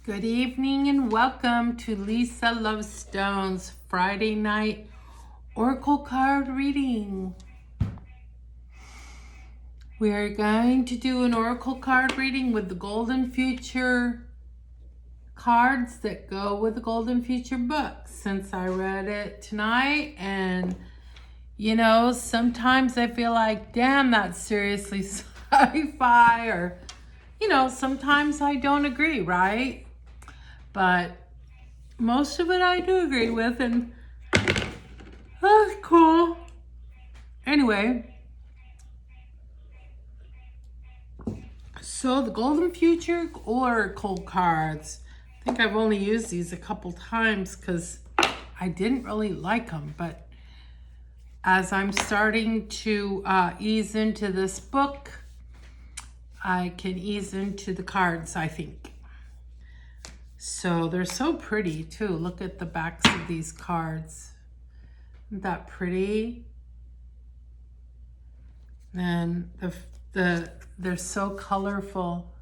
Good evening and welcome to Lisa Lovestone's Friday night Oracle card reading. We are going to do an Oracle card reading with the Golden Future cards that go with the Golden Future book, since I read it tonight. And you know, sometimes I feel like, damn, that's seriously sci-fi, or you know, sometimes I don't agree, right? But most of it I do agree with, and that's cool. Anyway, so the Golden Future Oracle cards. I think I've only used these a couple times because I didn't really like them. But as I'm starting to ease into this book, I can ease into the cards, I think. So they're so pretty too. Look at the backs of these cards. Isn't that pretty? And they're so colorful.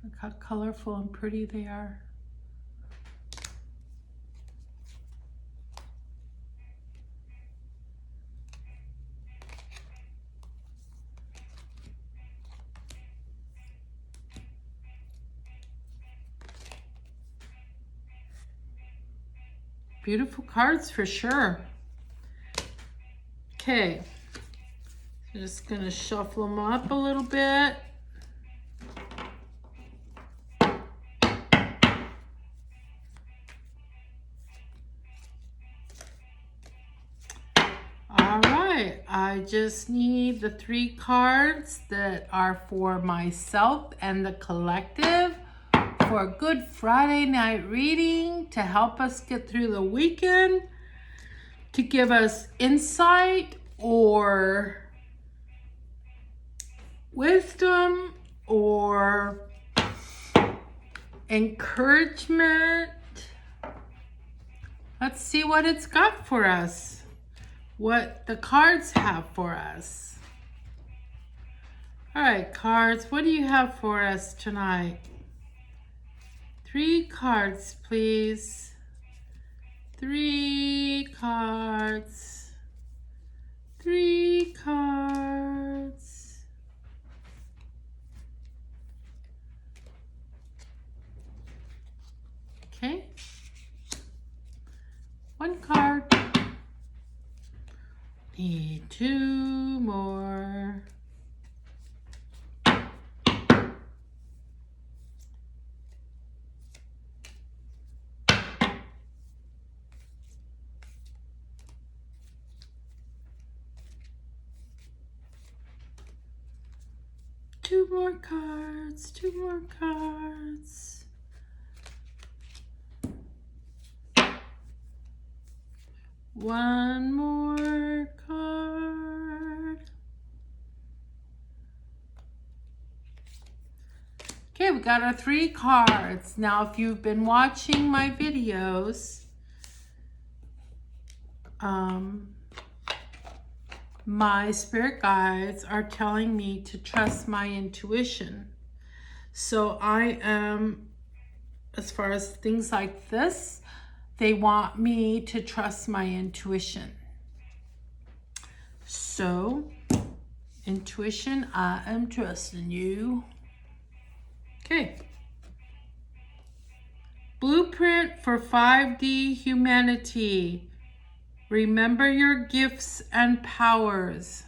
Look how colorful and pretty they are. Beautiful cards for sure. Okay, just gonna shuffle them up a little bit. All right, I just need the 3 cards that are for myself and the collective for a good Friday night reading to help us get through the weekend, to give us insight or wisdom or encouragement. Let's see what it's got for us, what the cards have for us. All right, cards, what do you have for us tonight? 3 cards, please. 3 cards. 3 cards. Okay. 1 card. Need 2 more. Two more cards, 2 more cards. One more card. Okay, we got our 3 cards. Now, if you've been watching my videos, my spirit guides are telling me to trust my intuition. So I am, as far as things like this, they want me to trust my intuition. So, intuition, I am trusting you. Okay. Blueprint for 5D humanity. Remember your gifts and powers.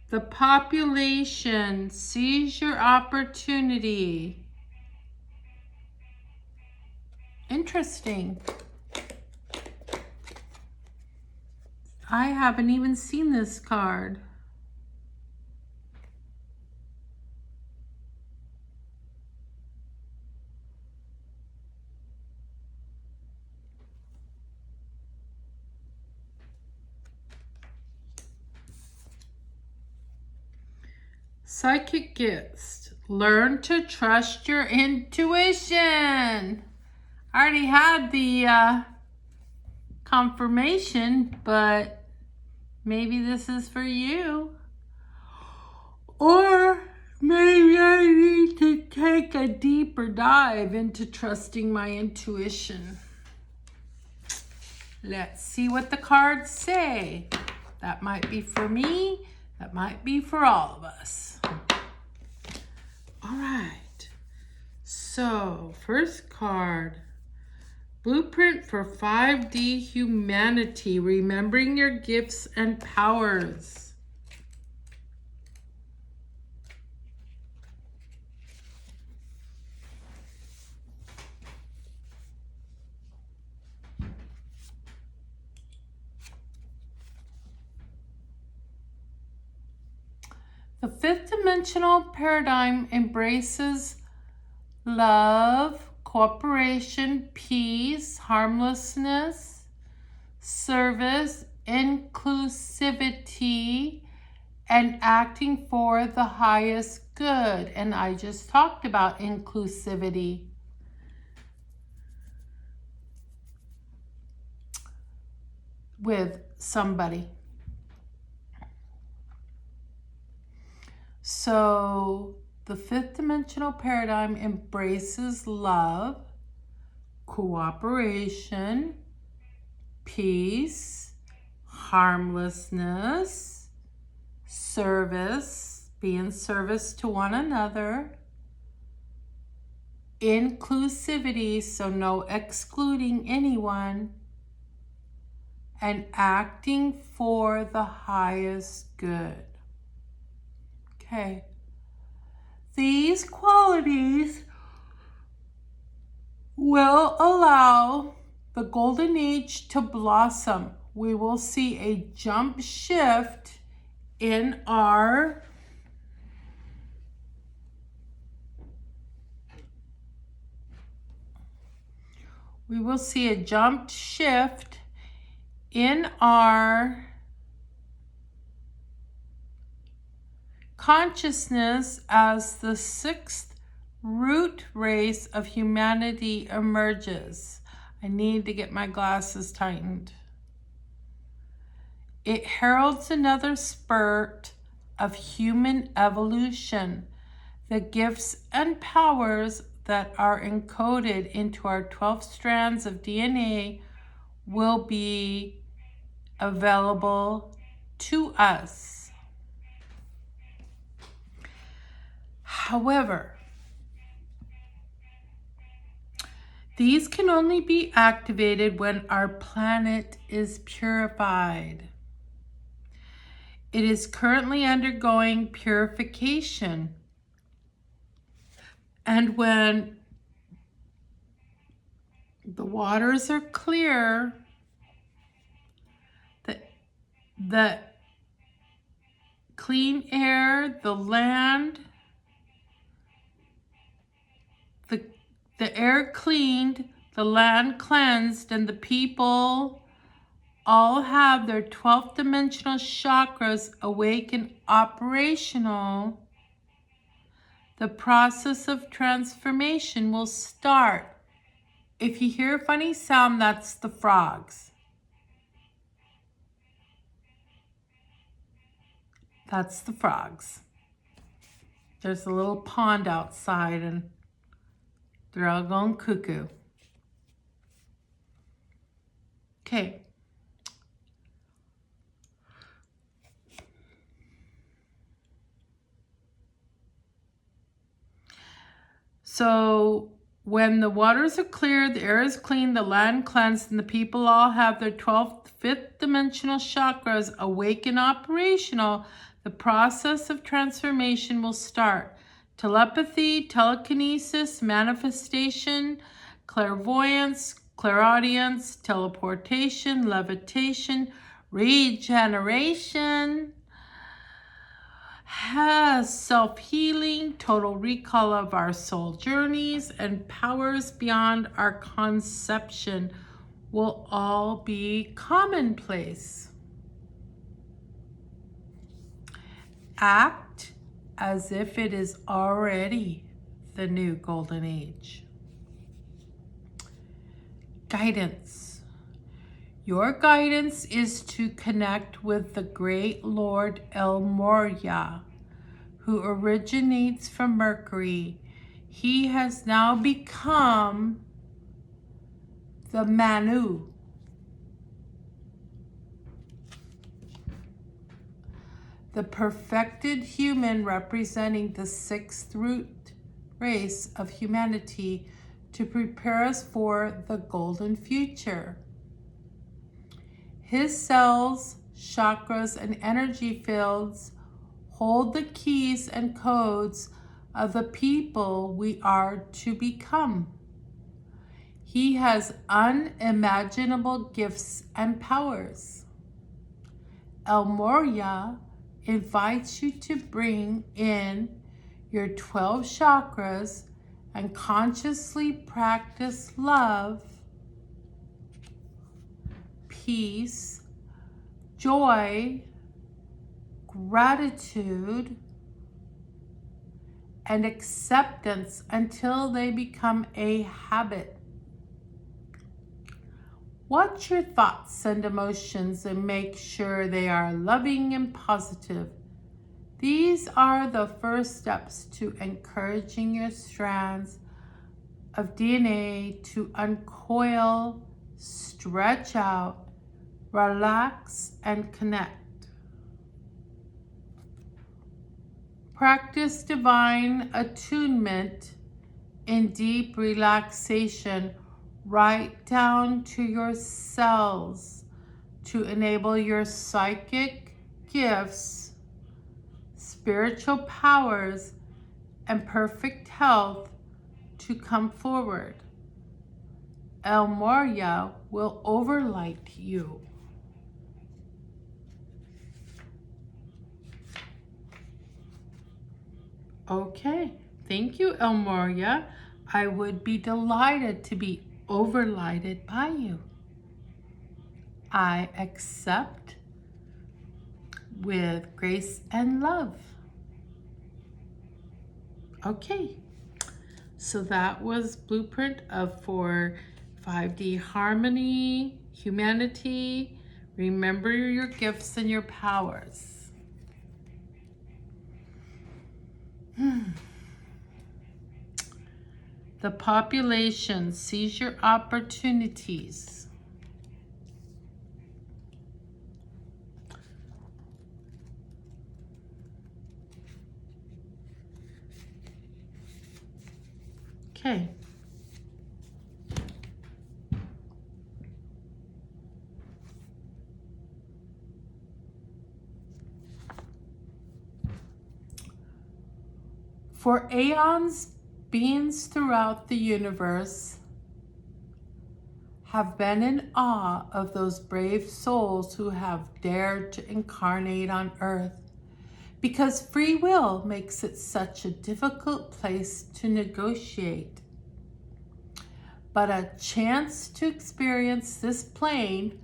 The population, seize your opportunity. Interesting. I haven't even seen this card. Psychic gifts. Learn to trust your intuition. I already had the confirmation, but maybe this is for you. Or maybe I need to take a deeper dive into trusting my intuition. Let's see what the cards say. That might be for me. That might be for all of us. All right. So, first card. Blueprint for 5D humanity. Remembering your gifts and powers. The fifth dimensional paradigm embraces love, cooperation, peace, harmlessness, service, inclusivity, and acting for the highest good. And I just talked about inclusivity. With somebody. So the fifth dimensional paradigm embraces love, cooperation, peace, harmlessness, service, be in service to one another, inclusivity, so no excluding anyone, and acting for the highest good. Okay. These qualities will allow the golden age to blossom. We will see a jump shift in our consciousness as the sixth root race of humanity emerges. I need to get my glasses tightened. It heralds another spurt of human evolution. The gifts and powers that are encoded into our 12 strands of DNA will be available to us. However, these can only be activated when our planet is purified. It is currently undergoing purification. And when the waters are clear, the clean air, the land, the air cleaned, the land cleansed, and the people all have their 12th dimensional chakras awake and operational, the process of transformation will start. If you hear a funny sound, that's the frogs. That's the frogs. There's a little pond outside and they're all going cuckoo. Okay. So when the waters are clear, the air is clean, the land cleansed, and the people all have their 12th, 5th dimensional chakras awake and operational, the process of transformation will start. Telepathy, telekinesis, manifestation, clairvoyance, clairaudience, teleportation, levitation, regeneration, has self-healing, total recall of our soul journeys, and powers beyond our conception will all be commonplace. Act as if it is already the new golden age. Guidance. Your guidance is to connect with the great Lord El Morya, who originates from Mercury. He has now become the Manu. The perfected human representing the sixth root race of humanity to prepare us for the golden future. His cells, chakras, and energy fields hold the keys and codes of the people we are to become. He has unimaginable gifts and powers. El Morya invites you to bring in your 12 chakras and consciously practice love, peace, joy, gratitude, and acceptance until they become a habit. Watch your thoughts and emotions and make sure they are loving and positive. These are the first steps to encouraging your strands of DNA to uncoil, stretch out, relax, and connect. Practice divine attunement in deep relaxation right down to your cells to enable your psychic gifts, spiritual powers, and perfect health to come forward. El Morya will overlight you. Okay, thank you, El Morya. I would be delighted to be overlighted by you. I accept with grace and love. Okay, so that was blueprint for 5D harmony, humanity. Remember your gifts and your powers. The population sees your opportunities. Okay. For aeons, beings throughout the universe have been in awe of those brave souls who have dared to incarnate on Earth, because free will makes it such a difficult place to negotiate. But a chance to experience this plane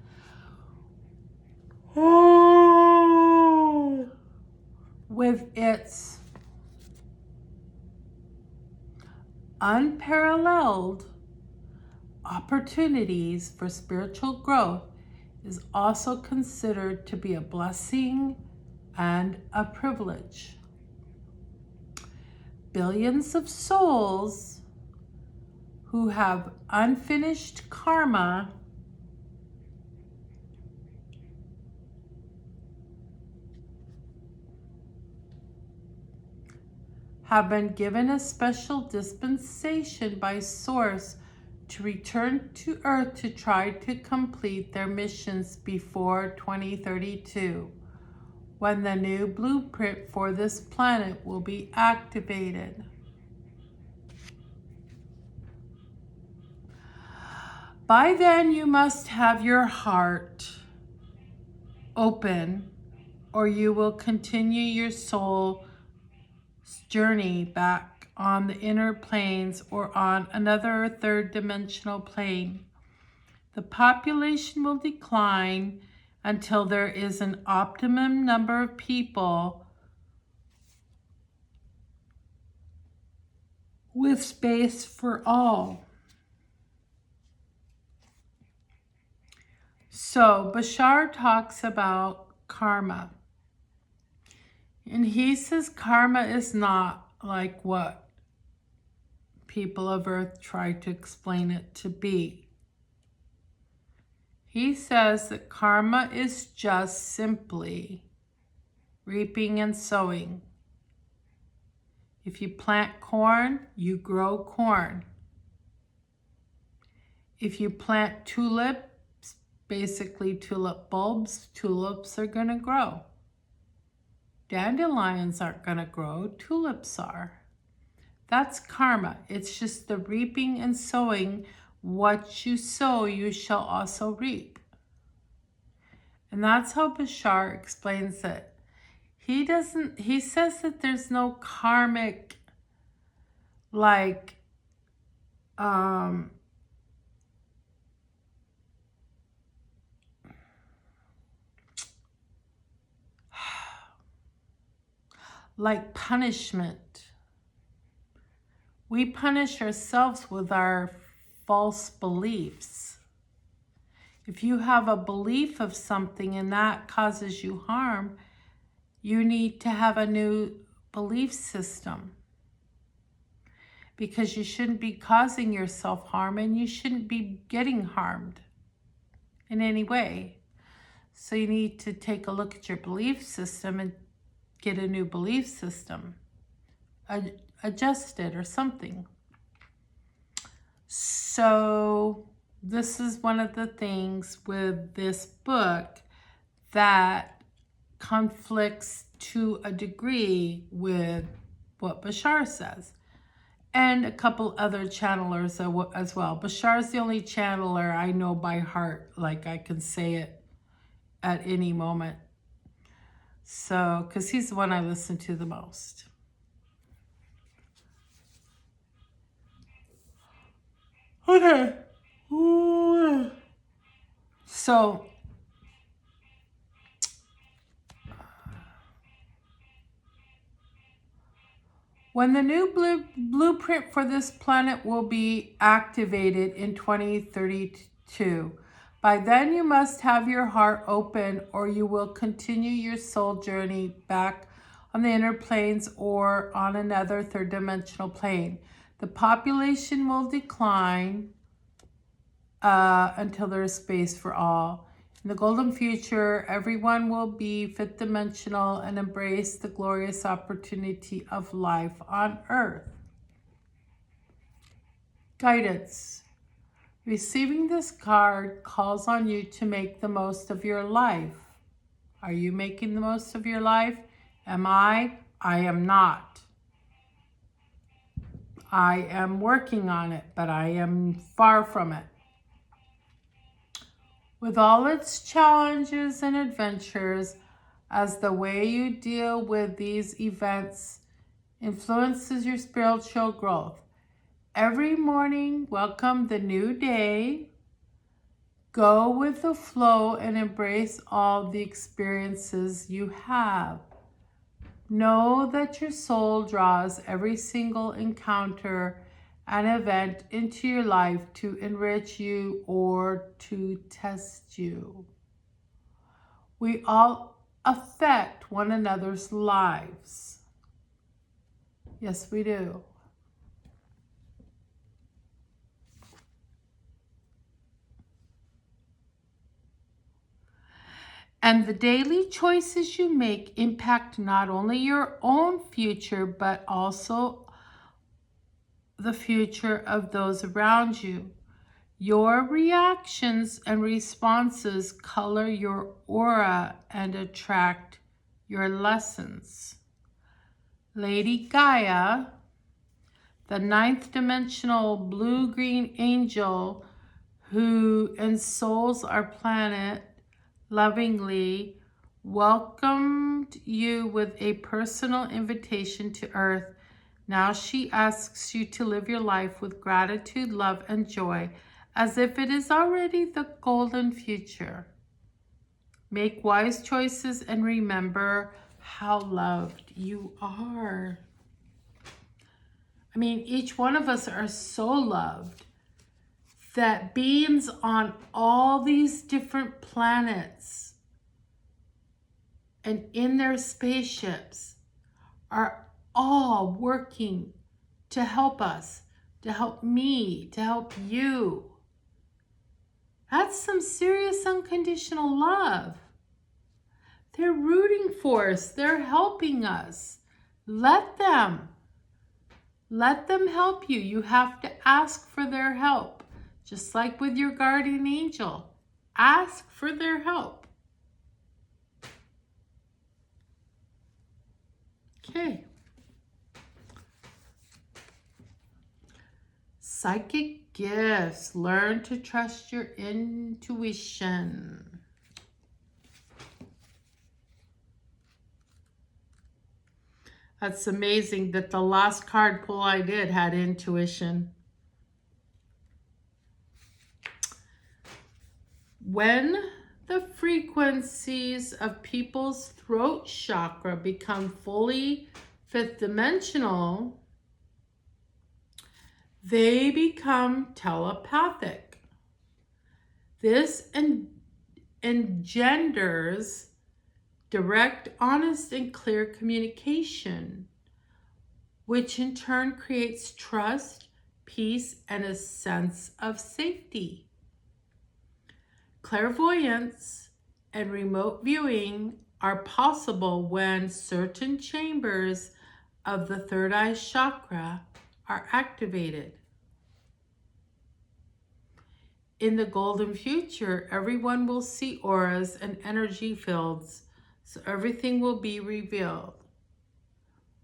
with its unparalleled opportunities for spiritual growth is also considered to be a blessing and a privilege. Billions of souls who have unfinished karma have been given a special dispensation by Source to return to Earth to try to complete their missions before 2032, when the new blueprint for this planet will be activated. By then, you must have your heart open, or you will continue your soul journey back on the inner planes or on another third dimensional plane. The population will decline until there is an optimum number of people with space for all. So Bashar talks about karma. And he says karma is not like what people of Earth try to explain it to be. He says that karma is just simply reaping and sowing. If you plant corn, you grow corn. If you plant tulips, basically tulip bulbs, tulips are going to grow. Dandelions aren't going to grow, tulips are. That's karma. It's just the reaping and sowing. What you sow, you shall also reap. And that's how Bashar explains it. He says that there's no karmic, like, like punishment. We punish ourselves with our false beliefs. If you have a belief of something and that causes you harm, you need to have a new belief system. Because you shouldn't be causing yourself harm and you shouldn't be getting harmed in any way. So you need to take a look at your belief system and get a new belief system. Adjust it or something. So this is one of the things with this book that conflicts to a degree with what Bashar says. And a couple other channelers as well. Bashar's the only channeler I know by heart, like I can say it at any moment. So, because he's the one I listen to the most. Okay. So, when the new blueprint for this planet will be activated in 2032, by then you must have your heart open or you will continue your soul journey back on the inner planes or on another third dimensional plane. The population will decline until there is space for all. In the golden future, everyone will be fifth dimensional and embrace the glorious opportunity of life on Earth. Guidance. Receiving this card calls on you to make the most of your life. Are you making the most of your life? Am I? I am not. I am working on it, but I am far from it. With all its challenges and adventures, as the way you deal with these events influences your spiritual growth. Every morning, welcome the new day. Go with the flow and embrace all the experiences you have. Know that your soul draws every single encounter and event into your life to enrich you or to test you. We all affect one another's lives. Yes, we do. And the daily choices you make impact not only your own future, but also the future of those around you. Your reactions and responses color your aura and attract your lessons. Lady Gaia, the ninth dimensional blue-green angel who ensouls our planet, lovingly welcomed you with a personal invitation to Earth. Now she asks you to live your life with gratitude, love, and joy, as if it is already the golden future. Make wise choices and remember how loved you are. I mean, each one of us are so loved that beings on all these different planets and in their spaceships are all working to help us, to help me, to help you. That's some serious unconditional love. They're rooting for us. They're helping us. Let them help you. You have to ask for their help. Just like with your guardian angel, ask for their help. Okay. Psychic gifts. Learn to trust your intuition. That's amazing that the last card pull I did had intuition. When the frequencies of people's throat chakra become fully fifth dimensional, they become telepathic. This engenders direct, honest, and clear communication, which in turn creates trust, peace, and a sense of safety. Clairvoyance and remote viewing are possible when certain chambers of the third eye chakra are activated. In the golden future, everyone will see auras and energy fields, so everything will be revealed.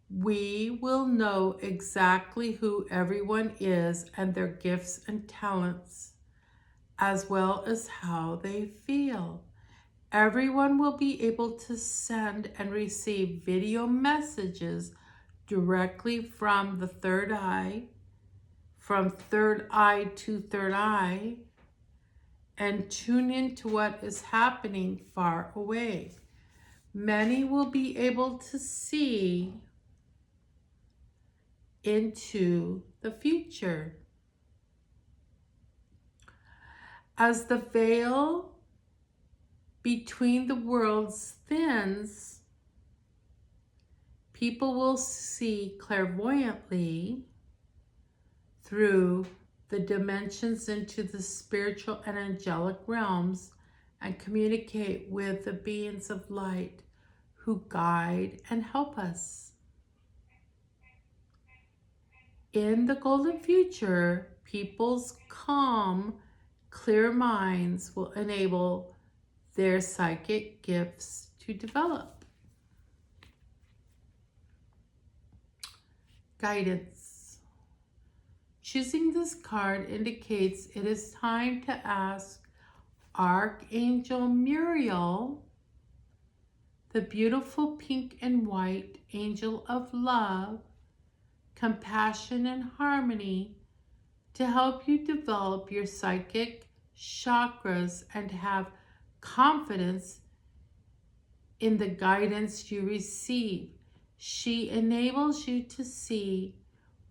We will know exactly who everyone is and their gifts and talents, as well as how they feel. Everyone will be able to send and receive video messages directly from the third eye, from third eye to third eye, and tune into what is happening far away. Many will be able to see into the future. As the veil between the worlds thins, people will see clairvoyantly through the dimensions into the spiritual and angelic realms and communicate with the beings of light who guide and help us. In the golden future, people's calm, clear minds will enable their psychic gifts to develop. Guidance. Choosing this card indicates it is time to ask Archangel Muriel, the beautiful pink and white angel of love, compassion, and harmony, to help you develop your psychic chakras and have confidence in the guidance you receive. She enables you to see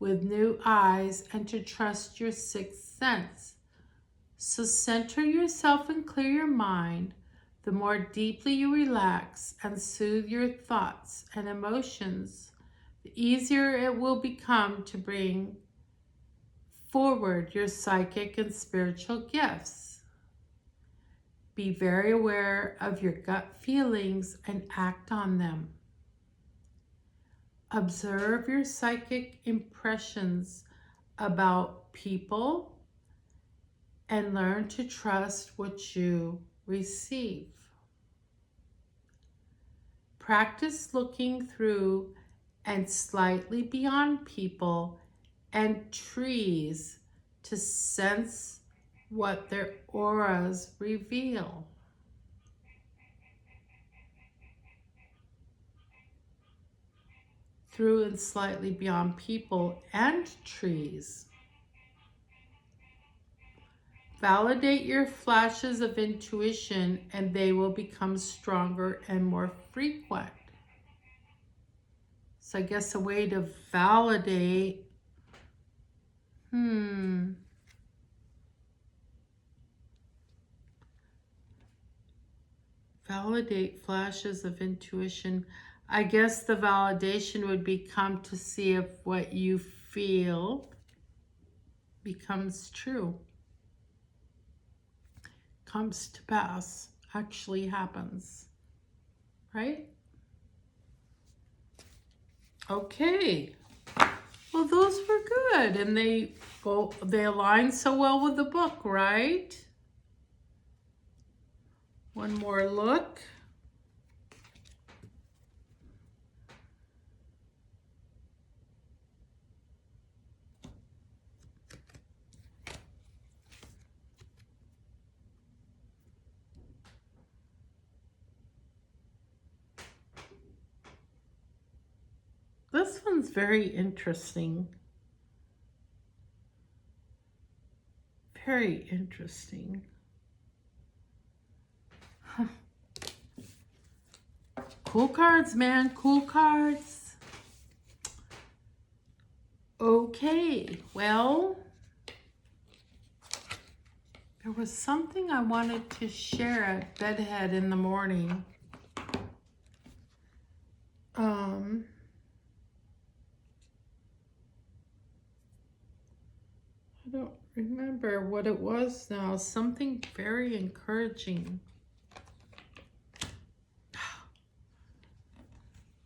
with new eyes and to trust your sixth sense. So center yourself and clear your mind. The more deeply you relax and soothe your thoughts and emotions, the easier it will become to bring forward your psychic and spiritual gifts. Be very aware of your gut feelings and act on them. Observe your psychic impressions about people and learn to trust what you receive. Practice looking through and slightly beyond people and trees to sense what their auras reveal. Through and slightly beyond people and trees. Validate your flashes of intuition and they will become stronger and more frequent. So I guess a way to validate Validate flashes of intuition. I guess the validation would be come to see if what you feel becomes true, comes to pass, actually happens, right? Okay. Well, those were good, and they align so well with the book, right? One more look. This one's very interesting. Very interesting. Huh. Cool cards, man. Cool cards. Okay, well, there was something I wanted to share at bedhead in the morning. I don't remember what it was now. Something very encouraging.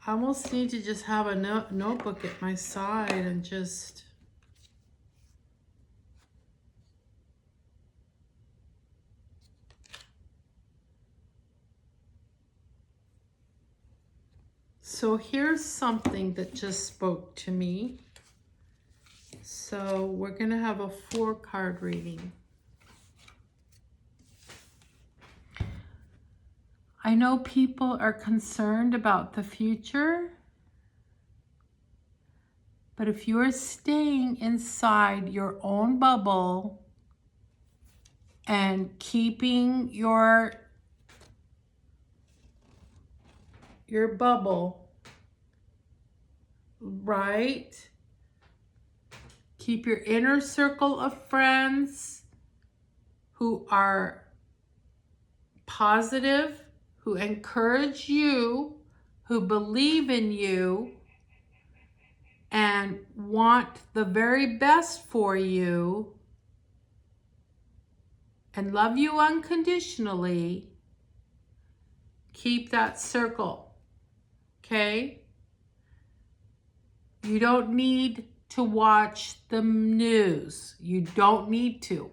I almost need to just have a notebook at my side and just... So here's something that just spoke to me. So we're going to have a 4-card reading. I know people are concerned about the future, but if you are staying inside your own bubble and keeping your bubble, right? Keep your inner circle of friends who are positive, who encourage you, who believe in you, and want the very best for you, and love you unconditionally. Keep that circle, okay? You don't need to watch the news. You don't need to.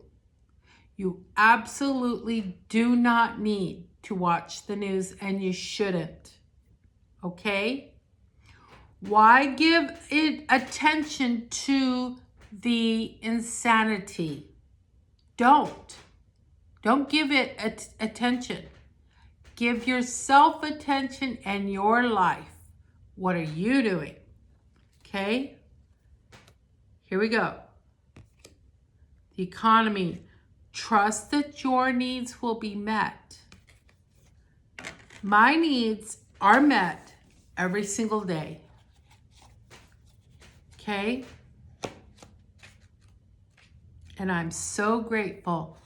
You absolutely do not need to watch the news, and you shouldn't, okay? Why give it attention to the insanity? Don't give it attention. Give yourself attention and your life. What are you doing? Okay? Here we go. The economy. Trust that your needs will be met. My needs are met every single day. Okay? And I'm so grateful.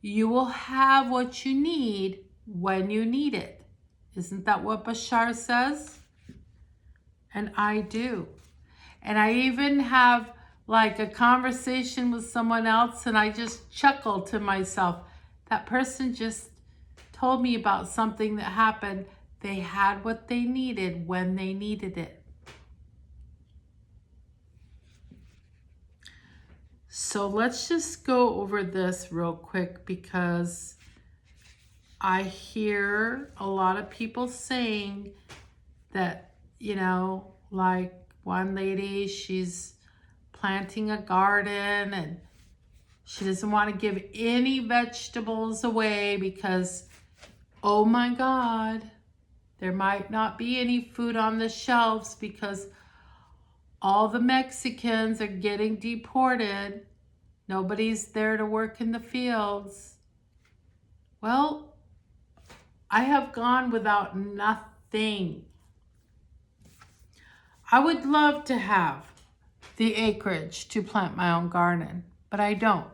You will have what you need when you need it. Isn't that what Bashar says? And I do. And I even have like a conversation with someone else, and I just chuckle to myself. That person just told me about something that happened. They had what they needed when they needed it. So let's just go over this real quick, because I hear a lot of people saying that, you know, like one lady, she's planting a garden and she doesn't want to give any vegetables away because, oh my God, there might not be any food on the shelves because all the Mexicans are getting deported. Nobody's there to work in the fields. Well, I have gone without nothing. I would love to have the acreage to plant my own garden, but I don't.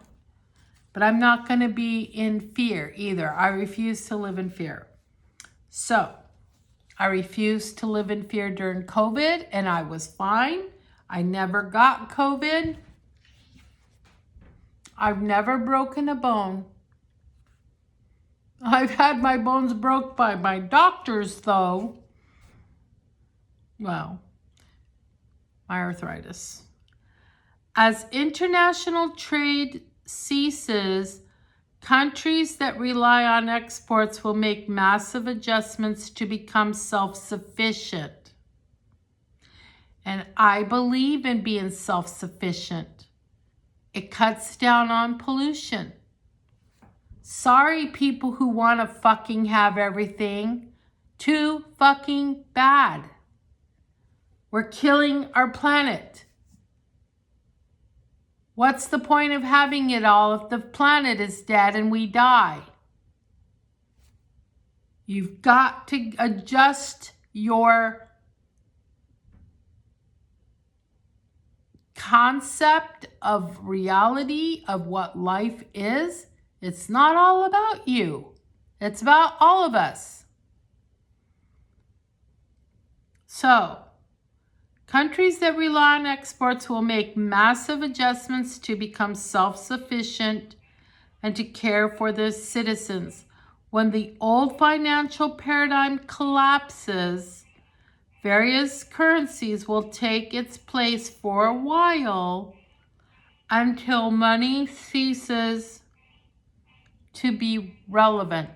But I'm not going to be in fear either. I refuse to live in fear. So I refused to live in fear during COVID, and I was fine. I never got COVID. I've never broken a bone. I've had my bones broke by my doctors, though. Well, my arthritis. As international trade ceases, countries that rely on exports will make massive adjustments to become self-sufficient. And I believe in being self-sufficient. It cuts down on pollution. Sorry, people who want to fucking have everything. Too fucking bad. We're killing our planet. What's the point of having it all if the planet is dead and we die? You've got to adjust your concept of reality of what life is. It's not all about you. It's about all of us. So, countries that rely on exports will make massive adjustments to become self-sufficient and to care for their citizens. When the old financial paradigm collapses, various currencies will take its place for a while until money ceases to be relevant.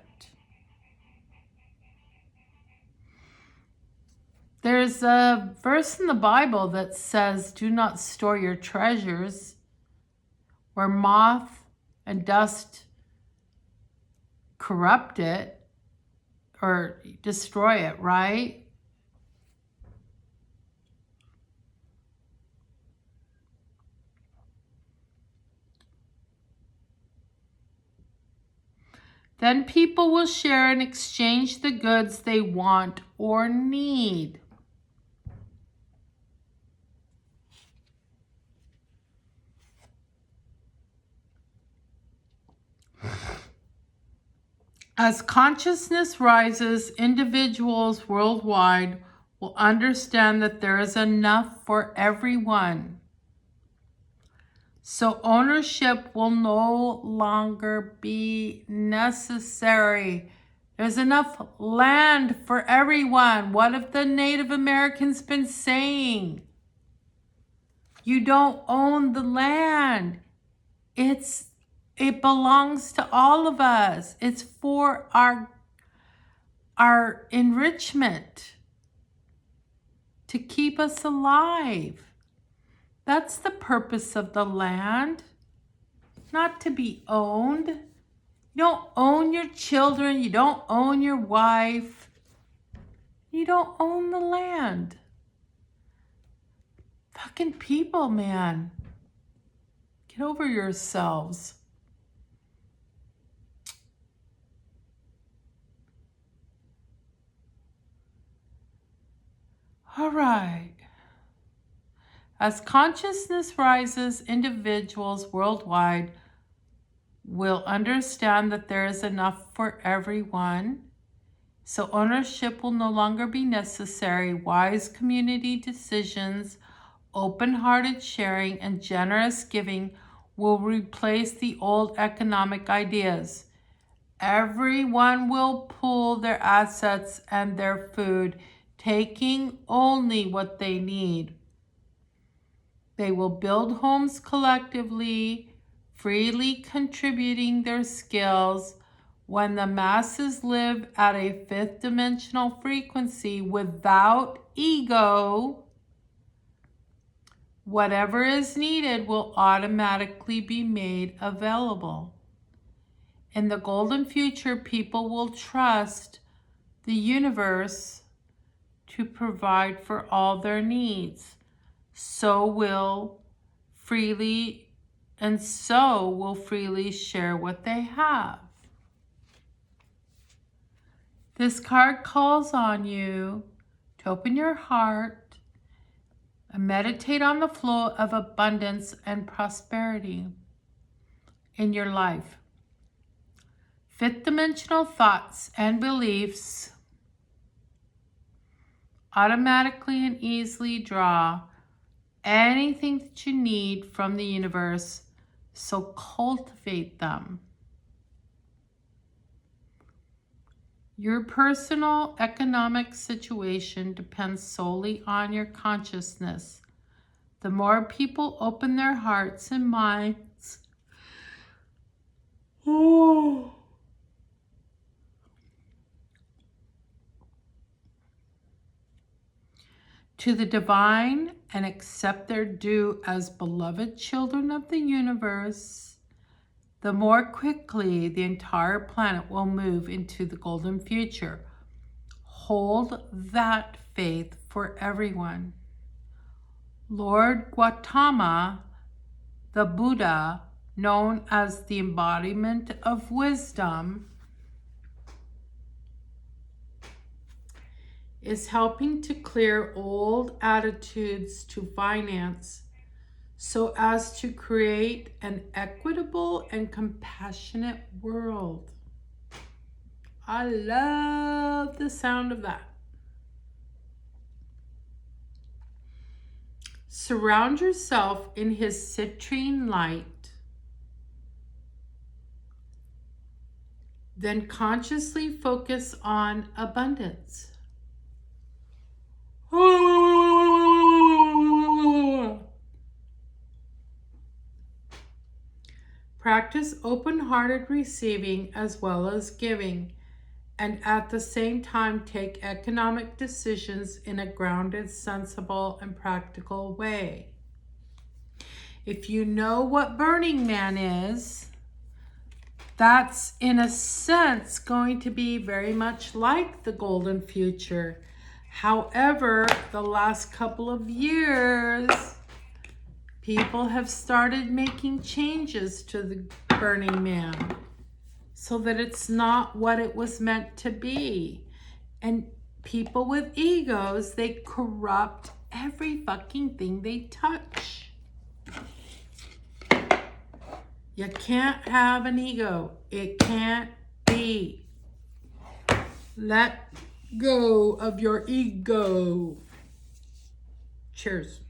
There's a verse in the Bible that says, do not store your treasures where moth and dust corrupt it or destroy it, right? Then people will share and exchange the goods they want or need. As consciousness rises, individuals worldwide will understand that there is enough for everyone. So ownership will no longer be necessary. There's enough land for everyone. What have the Native Americans been saying? You don't own the land. It belongs to all of us. It's for our enrichment, to keep us alive. That's the purpose of the land, not to be owned. You don't own your children. You don't own your wife. You don't own the land. Fucking people, man. Get over yourselves. All right. As consciousness rises, individuals worldwide will understand that there is enough for everyone. So ownership will no longer be necessary. Wise community decisions, open-hearted sharing, and generous giving will replace the old economic ideas. Everyone will pool their assets and their food, taking only what they need. They will build homes collectively, freely contributing their skills. When the masses live at a fifth dimensional frequency without ego, whatever is needed will automatically be made available. In the golden future, people will trust the universe to provide for all their needs. So will freely share what they have. This card calls on you to open your heart, And meditate on the flow of abundance and prosperity in your life. Fifth dimensional thoughts and beliefs automatically and easily draw anything that you need from the universe, so cultivate them. Your personal economic situation depends solely on your consciousness. The more people open their hearts and minds to the divine and accept their due as beloved children of the universe, the more quickly the entire planet will move into the golden future. Hold that faith for everyone. Lord Gautama, the Buddha, known as the embodiment of wisdom, is helping to clear old attitudes to finance so as to create an equitable and compassionate world. I love the sound of that. Surround yourself in his citrine light. Then consciously focus on abundance. Practice open-hearted receiving as well as giving, and at the same time take economic decisions in a grounded, sensible, and practical way. If you know what Burning Man is, that's in a sense going to be very much like the golden future. However, the last couple of years, people have started making changes to the Burning Man so that it's not what it was meant to be. And people with egos, they corrupt every fucking thing they touch. You can't have an ego. It can't be. Let go of your ego. Cheers.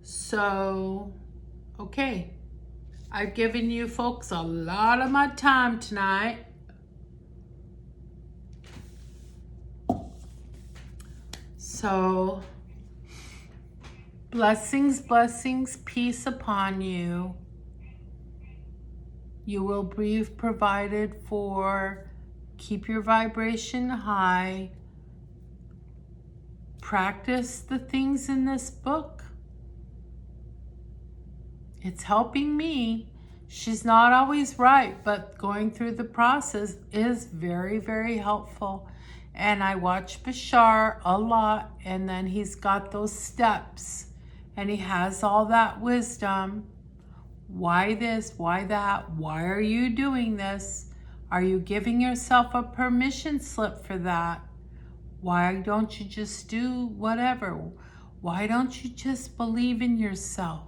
So, okay, I've given you folks a lot of my time tonight. So, blessings, blessings, peace upon you. You will be provided for. Keep your vibration high. Practice the things in this book. It's helping me. She's not always right, but going through the process is very, very helpful. And I watch Bashar a lot, and then he's got those steps, and he has all that wisdom. Why this? Why that? Why are you doing this? Are you giving yourself a permission slip for that? Why don't you just do whatever? Why don't you just believe in yourself?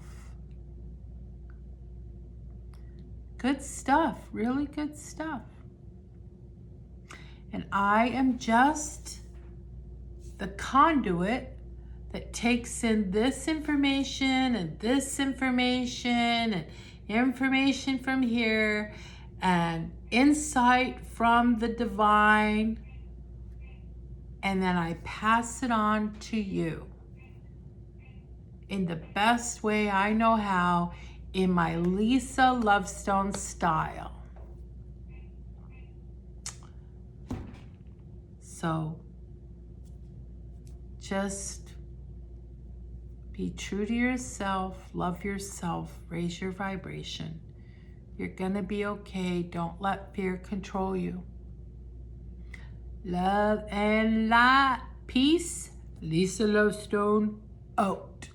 Good stuff, really good stuff. And I am just the conduit that takes in this information and this information and information from here and insight from the divine, and then I pass it on to you in the best way I know how, in my Lisa Lovestone style. So just be true to yourself, love yourself, raise your vibration. You're gonna be okay. Don't let fear control you. Love and light. Peace. Lisa Lovestone out.